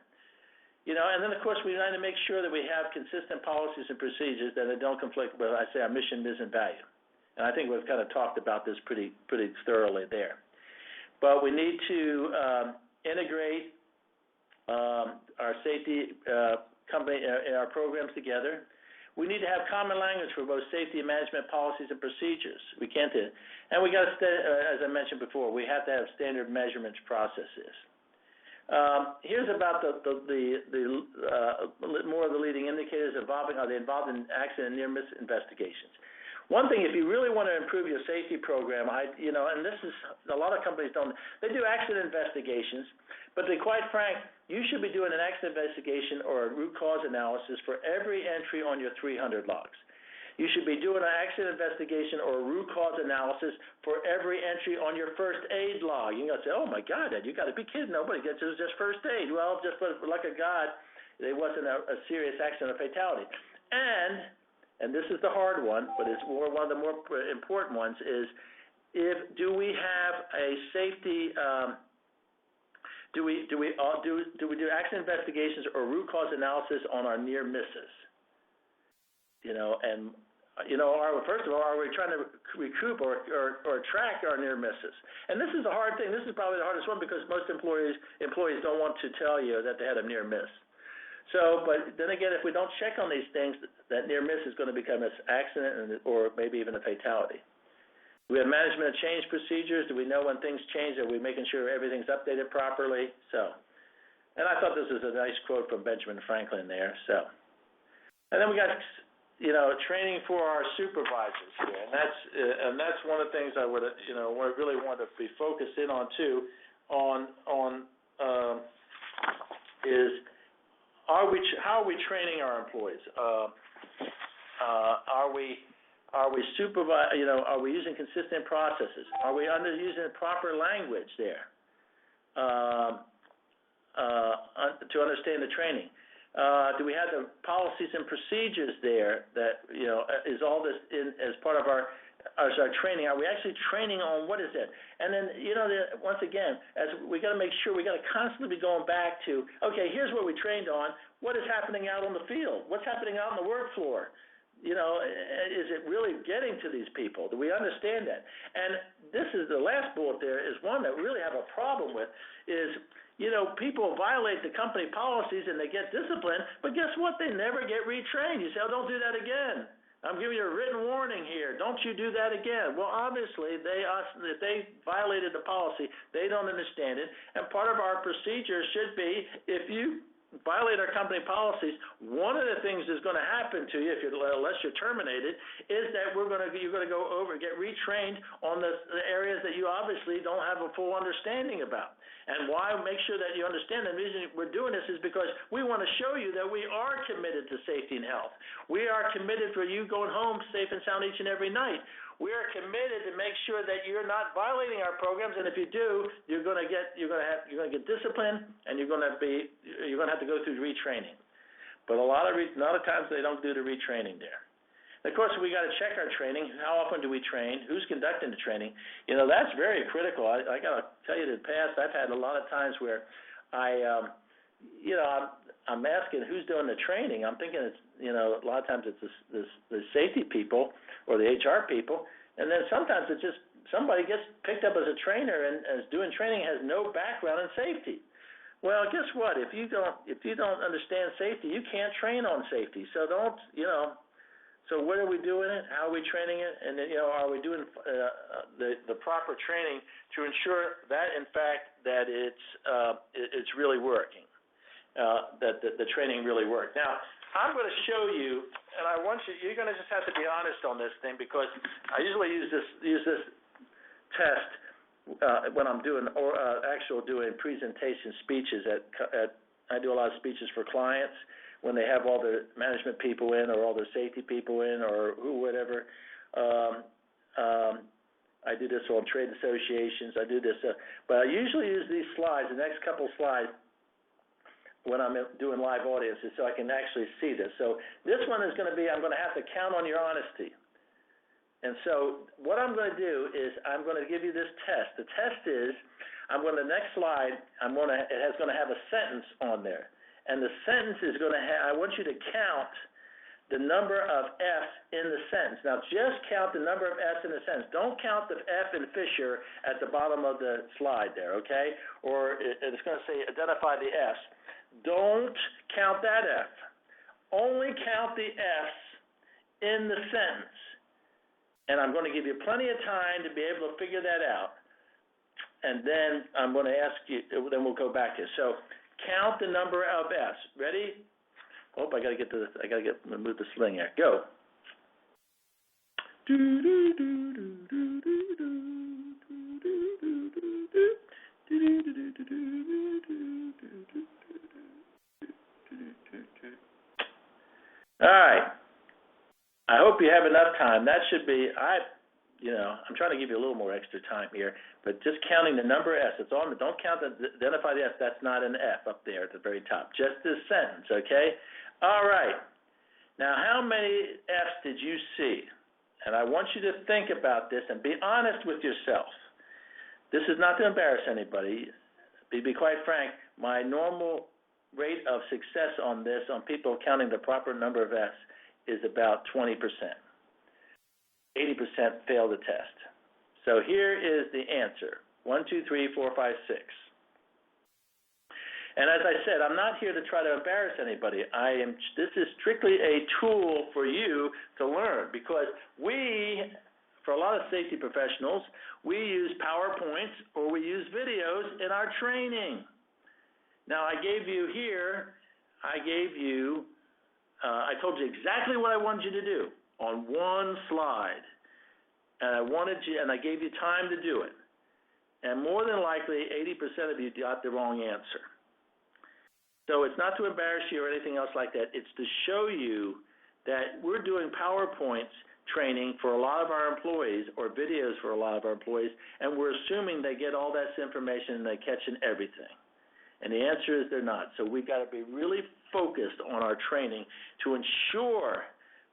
And then, of course, we need to make sure that we have consistent policies and procedures that don't conflict with, our mission, vision, value. And I think we've kind of talked about this pretty thoroughly there. But we need to integrate our safety company in our programs together. We need to have common language for both safety and management policies and procedures. We can't do it. And we got to, as I mentioned before, we have to have standard measurements processes. Here's about the more of the leading indicators involving, are they involved in accident and near-miss investigations? One thing, if you really want to improve your safety program, and this is, a lot of companies don't, they do accident investigations, but to be quite frank, you should be doing an accident investigation or a root cause analysis for every entry on your 300 logs. You should be doing an accident investigation or a root cause analysis for every entry on your first aid log. You're going to say, oh, my God, Ed, you got to be kidding. Nobody gets it. It was just first aid. Well, just for the luck of God, it wasn't a serious accident or fatality. And this is the hard one, but it's one of the more important ones, is do we have a safety do we do accident investigations or root cause analysis on our near misses? First of all, are we trying to recoup or track our near misses? And this is a hard thing. This is probably the hardest one because most employees don't want to tell you that they had a near miss. So, but then again, if we don't check on these things, that near miss is going to become an accident or maybe even a fatality. Do we have management of change procedures? Do we know when things change? Are we making sure everything's updated properly? And I thought this was a nice quote from Benjamin Franklin there. And then we got, training for our supervisors here, and that's one of the things I would, really want to be focused in on too. Is how are we training our employees? Are we are we using consistent processes? Are we using proper language there to understand the training? Do we have the policies and procedures there that, is all this in as part of our training? Are we actually training on what is it? And then, once again, as we got to make sure we got to constantly be going back to, okay, here's what we trained on. What is happening out on the field? What's happening out on the work floor? Is it really getting to these people? Do we understand that? And this is the last bullet there is one that we really have a problem with is, people violate the company policies and they get disciplined, but guess what? They never get retrained. You say, oh, don't do that again. I'm giving you a written warning here. Don't you do that again. Well, obviously, if they violated the policy, they don't understand it. And part of our procedure should be if you violate our company policies, one of the things that's going to happen to you, unless you're terminated, is that you're going to go over and get retrained on the areas that you obviously don't have a full understanding about. And why make sure that you understand the reason we're doing this is because we want to show you that we are committed to safety and health. We are committed for you going home safe and sound each and every night. We are committed to make sure that you're not violating our programs, and if you do, you're going to get disciplined, and you're going to have to go through retraining. But a lot of times they don't do the retraining there. Of course, we got to check our training. How often do we train? Who's conducting the training? That's very critical. I got to tell you, in the past, I've had a lot of times where I'm asking who's doing the training. I'm thinking it's, a lot of times it's the safety people or the HR people, and then sometimes it's just somebody gets picked up as a trainer and is doing training has no background in safety. Well, guess what? If you don't understand safety, you can't train on safety. So don't. So what are we doing it? How are we training it? And then, are we doing the proper training to ensure that, in fact, that it's really working, that the training really worked? Now, I'm going to show you, and I want you're going to just have to be honest on this thing because I usually use this test when I'm doing doing presentation speeches I do a lot of speeches for clients when they have all their management people in or all their safety people in or whatever. I do this on trade associations. I do this, but I usually use these slides, the next couple slides, when I'm doing live audiences so I can actually see this. So this one is going to be, I'm going to have to count on your honesty. And so what I'm going to do is I'm going to give you this test. The test is, the next slide, it's going to have a sentence on there. And the sentence is going to have, I want you to count the number of F's in the sentence. Now, just count the number of F's in the sentence. Don't count the F in Fisher at the bottom of the slide there, okay? Or it's going to say identify the F's. Don't count that F. Only count the F's in the sentence. And I'm going to give you plenty of time to be able to figure that out. And then I'm going to ask you, then we'll go back to it. So count the number of F's. Ready? Oh, I got to get to this. I got to move the sling here. Go. All right. I hope hope you have enough time. That should be, I'm trying to give you a little more extra time here, but just counting the number of S. It's on. Don't identify the S. That's not an F up there at the very top. Just this sentence, okay? All right. Now, how many F's did you see? And I want you to think about this and be honest with yourself. This is not to embarrass anybody. Be quite frank, my normal rate of success on this, on people counting the proper number of F's, is about 20%. 80% fail the test. So here is the answer. 1, 2, 3, 4, 5, 6. And as I said, I'm not here to try to embarrass anybody. This is strictly a tool for you to learn, because for a lot of safety professionals, we use PowerPoints or we use videos in our training. Now, I told you exactly what I wanted you to do on one slide. And I gave you time to do it. And more than likely, 80% of you got the wrong answer. So it's not to embarrass you or anything else like that. It's to show you that we're doing PowerPoints training for a lot of our employees, or videos for a lot of our employees, and we're assuming they get all that information and they're catching everything. And the answer is they're not. So we've got to be really focused on our training to ensure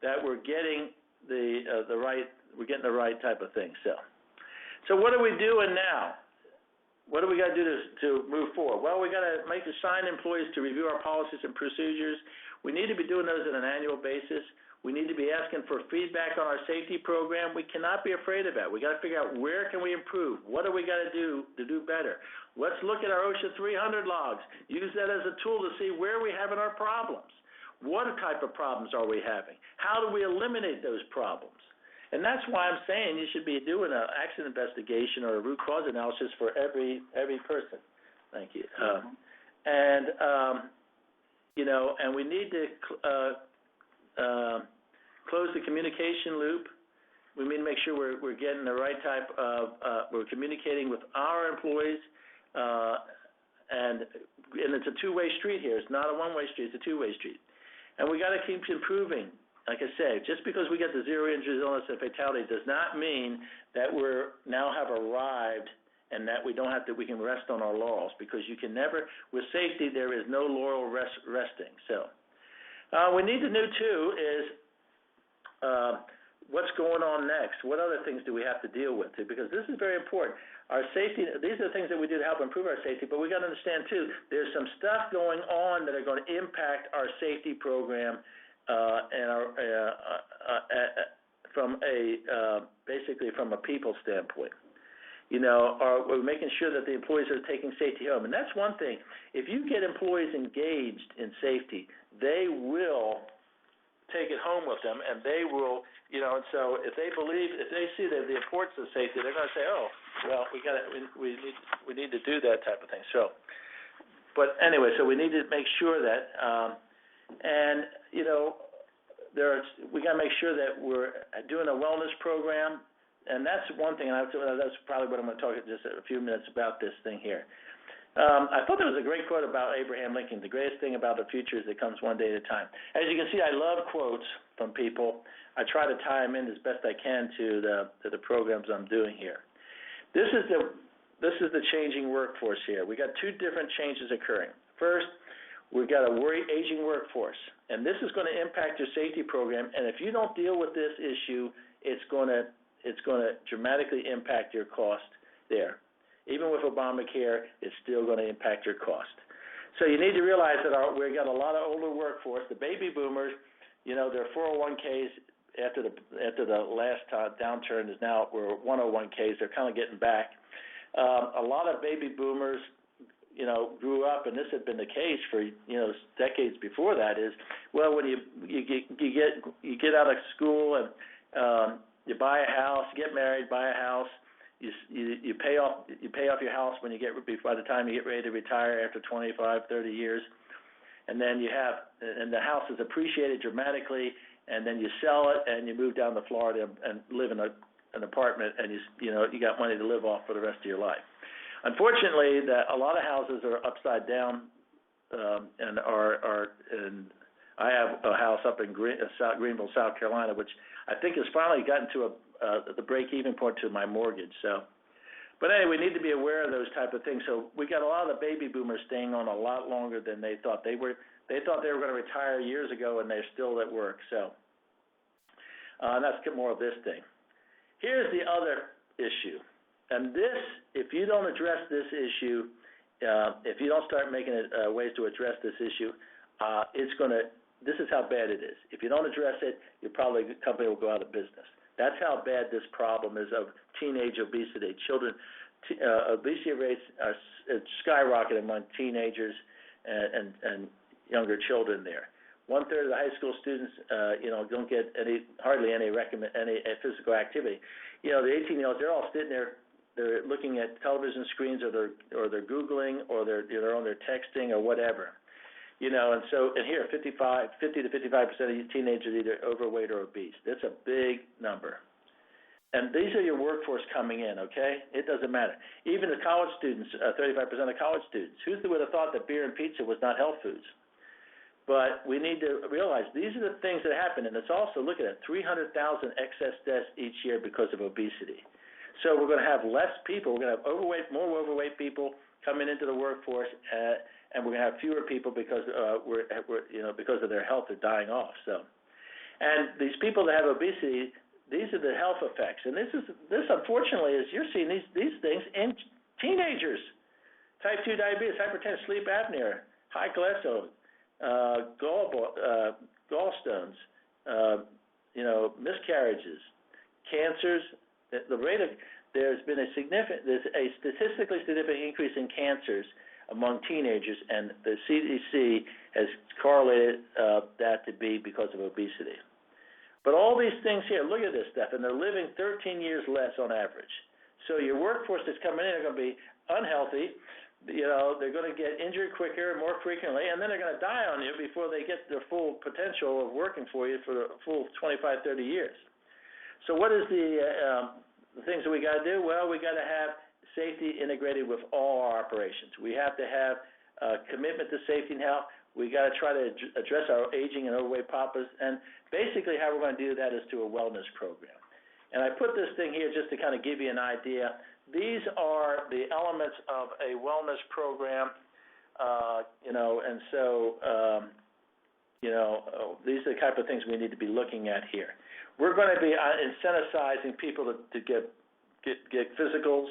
that we're getting the right type of thing. So what are we doing now? What do we got to do to move forward? Well, we got to assign employees to review our policies and procedures. We need to be doing those on an annual basis. We need to be asking for feedback on our safety program. We cannot be afraid of that. We got to figure out where can we improve. What do we got to do better? Let's look at our OSHA 300 logs. Use that as a tool to see where we're having our problems. What type of problems are we having? How do we eliminate those problems? And that's why I'm saying you should be doing an accident investigation or a root cause analysis for every person. Thank you. And we need to close the communication loop. We need to make sure we're getting the right type of, we're communicating with our employees, and it's a two-way street here. It's not a one-way street. It's a two-way street. And we got to keep improving. Like I said, just because we get the zero injuries, illness, and fatality does not mean that we're now have arrived and that we can rest on our laurels, because you can never, with safety, there is no laurel resting. So we need to know, too, is what's going on next? What other things do we have to deal with, too? Because this is very important. Our safety, these are the things that we do to help improve our safety, but we got to understand, too, there's some stuff going on that are going to impact our safety program basically from a people standpoint. We're making sure that the employees are taking safety home. And that's one thing. If you get employees engaged in safety, they will take it home with them, and they will, and so if they see the importance of safety, they're going to say, oh, well, we need to do that type of thing. So, but anyway, so we need to make sure that, we got to make sure that we're doing a wellness program, and that's one thing. And that's probably what I'm going to talk just a few minutes about this thing here. I thought there was a great quote about Abraham Lincoln. The greatest thing about the future is it comes one day at a time. As you can see, I love quotes from people. I try to tie them in as best I can to the programs I'm doing here. This is the changing workforce here. We got two different changes occurring. First, we've got a aging workforce, and this is going to impact your safety program. And if you don't deal with this issue, it's going to dramatically impact your cost there. Even with Obamacare, it's still going to impact your cost. So you need to realize that we've got a lot of older workforce. The baby boomers, their 401ks after the last downturn is now we're 101ks. They're kind of getting back. A lot of baby boomers, grew up, and this had been the case for decades before that. Is when you get out of school and you buy a house, get married, buy a house. You pay off your house when you by the time you get ready to retire after 25, 30 years, and then and the house is appreciated dramatically, and then you sell it and you move down to Florida and live in an apartment, and you got money to live off for the rest of your life. Unfortunately, a lot of houses are upside down, and I have a house up in Greenville, South Carolina, which I think it's finally gotten to the break-even point to my mortgage. So, but anyway, we need to be aware of those type of things. So we got a lot of the baby boomers staying on a lot longer than they thought they were. They thought they were going to retire years ago, and they're still at work. So that's more of this thing. Here's the other issue, and this, if you don't address this issue, if you don't start making ways to address this issue, this is how bad it is. If you don't address it, the company will go out of business. That's how bad this problem is of teenage obesity. Obesity rates are skyrocketing among teenagers and younger children there. 1/3 of the high school students, don't get hardly any physical activity. The 18-year-olds, they're all sitting there, they're looking at television screens, or they're Googling, or they're on their texting or whatever. And here, 50 to 55% of these teenagers are either overweight or obese. That's a big number. And these are your workforce coming in, okay? It doesn't matter. Even the college students, 35% of college students. Who would have thought that beer and pizza was not health foods? But we need to realize these are the things that happen. And it's also, look at it, 300,000 excess deaths each year because of obesity. So we're going to have less people. We're going to have more overweight people coming into the workforce, and we're going to have fewer people because because of their health are dying off. So, and these people that have obesity, these are the health effects. And this unfortunately is you're seeing these things in teenagers: type 2 diabetes, hypertension, sleep apnea, high cholesterol, gallstones, miscarriages, cancers. There's been a statistically significant increase in cancers among teenagers, and the CDC has correlated that to be because of obesity. But all these things here, look at this stuff, and they're living 13 years less on average. So your workforce that's coming in are going to be unhealthy. They're going to get injured quicker, more frequently, and then they're going to die on you before they get their full potential of working for you for the full 25, 30 years. So what is the things that we got to do? Well, we got to have safety integrated with all our operations. We have to have a commitment to safety and health. We got to try to address our aging and overweight papas, and basically how we're going to do that is through a wellness program. And I put this thing here just to kind of give you an idea. These are the elements of a wellness program, and so these are the type of things we need to be looking at here. We're going to be incentivizing people to get physicals.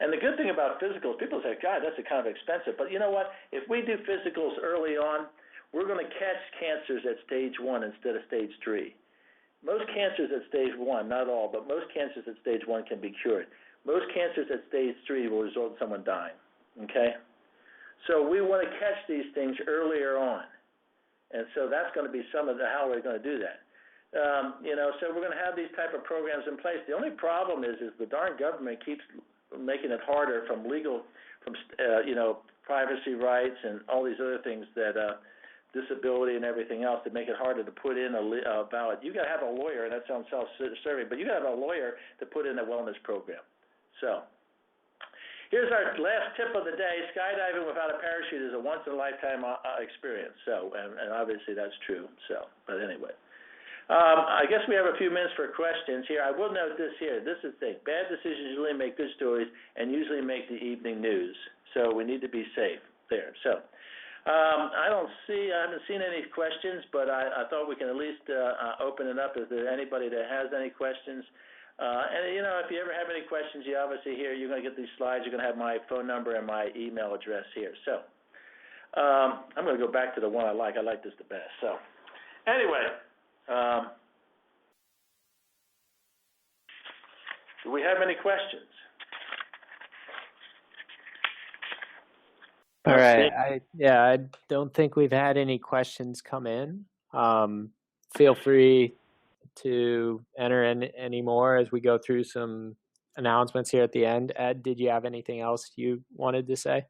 And the good thing about physicals, people say, God, that's kind of expensive. But you know what? If we do physicals early on, we're going to catch cancers at stage 1 instead of stage 3. Most cancers at stage 1, not all, but most cancers at stage 1 can be cured. Most cancers at stage 3 will result in someone dying, okay? So we want to catch these things earlier on. And so that's going to be some of how we're going to do that. So we're going to have these type of programs in place. The only problem is the darn government keeps making it harder from privacy rights and all these other things that disability and everything else to make it harder to put in a ballot. You got to have a lawyer, and that sounds self-serving, but you got to have a lawyer to put in a wellness program. So here's our last tip of the day. Skydiving without a parachute is a once-in-a-lifetime experience. So, and obviously that's true. So, but anyway. I guess we have a few minutes for questions here. I will note this here. This is the thing. Bad decisions usually make good stories and usually make the evening news. So we need to be safe there. So I haven't seen any questions, but I thought we can at least open it up. Is there anybody that has any questions? And, if you ever have any questions, you obviously here, you're going to get these slides. You're going to have my phone number and my email address here. So I'm going to go back to the one I like. I like this the best. So anyway. Do we have any questions? All right. I don't think we've had any questions come in. Feel free to enter in any more as we go through some announcements here at the end. Ed, did you have anything else you wanted to say?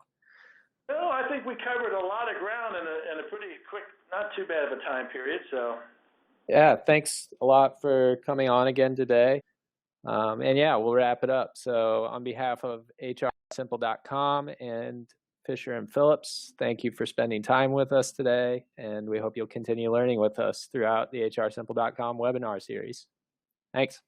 No, I think we covered a lot of ground in a pretty quick, not too bad of a time period. So. Yeah, thanks a lot for coming on again today. And yeah, we'll wrap it up. So on behalf of HRSimple.com and Fisher and Phillips, thank you for spending time with us today. And we hope you'll continue learning with us throughout the HRSimple.com webinar series. Thanks.